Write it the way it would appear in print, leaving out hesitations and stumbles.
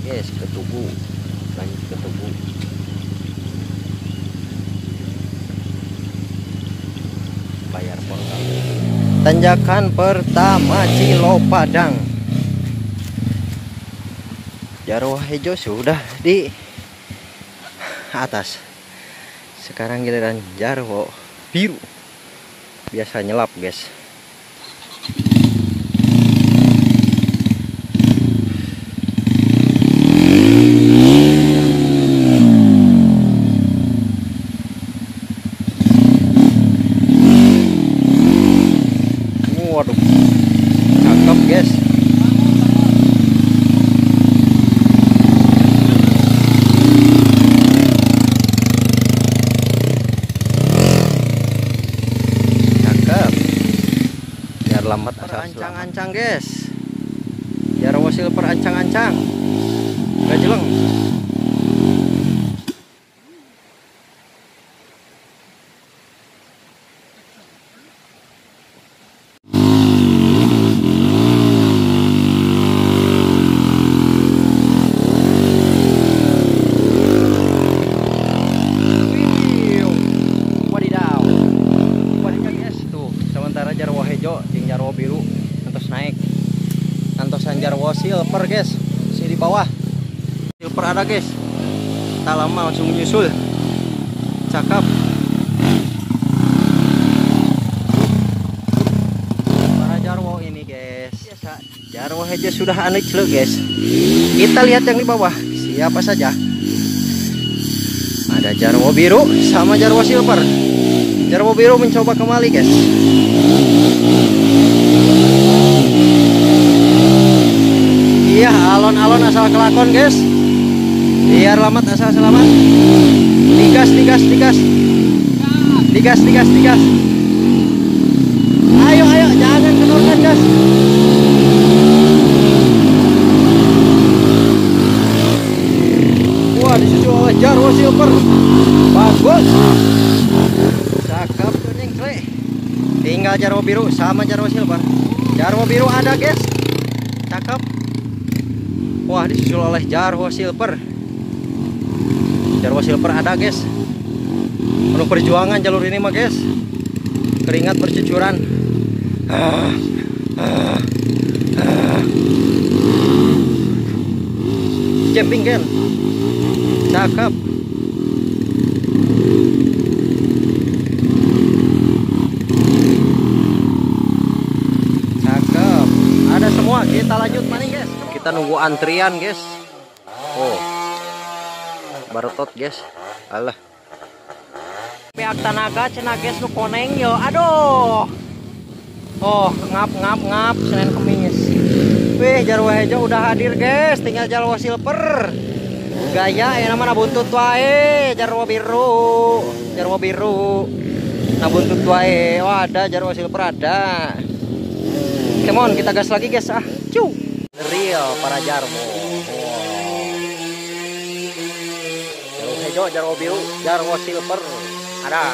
guys, ke Tugu. Lanjut ke Tugu. Bayar portal. Tanjakan pertama Cilopadang. Jarwo hijau sudah di atas. Sekarang giliran Jarwo biru. Biasa nyelap, guys. Waduh, cakep, guys. Cakep. Biar lambat asal ancang-ancang, guys. Jarwo silver ancang-ancang. Gajeleng. Jarwo hijau jeung Jarwo biru antos naik. Antosan Jarwo silver, guys. Si di bawah. Silver ada, guys. Tak lama langsung menyusul. Cakep. Para Jarwo ini, guys. Biasa. Jarwo hijau sudah aneh loh, guys. Kita lihat yang di bawah. Siapa saja? Ada Jarwo biru sama Jarwo silver. Jarwo biru mencoba kembali, guys. Iya, alon-alon asal kelakon, guys. Biar lambat asal selamat. Digas, digas, digas. Digas, digas, digas. Ayo, ayo, jangan kendorkan, guys. Wah, disusul oleh Jarwo silver. Bagus. Cakep tuh, nyengkle. Tinggal Jarwo biru sama Jarwo silver. Jarwo biru ada, guys. Cakep. Wah, disusul oleh Jarwo silver. Jarwo silver ada, guys. Penuh perjuangan jalur ini mah, guys. Keringat bercucuran. Camping kan. Cakep. Cakep. Ada semua. Kita lanjut maning, guys. Kita nunggu antrian, guys. Oh, barotot, guys. Alah. Pihak tanaga cenah, guys, nu koneng yo. Aduh. Oh, ngap Senin Kemis. Wih, Jarwo hijau udah hadir, guys. Tinggal Jarwo silver. Gaya ya namanya buntut wae. Jarwo biru. Jarwo biru. Nah, buntut wae. Oh, ada Jarwo silver ada. Come on, kita gas lagi, guys. Cu. Real para Jarwo. Jarwo hijau, Jarwo biru, Jarwo silver ada.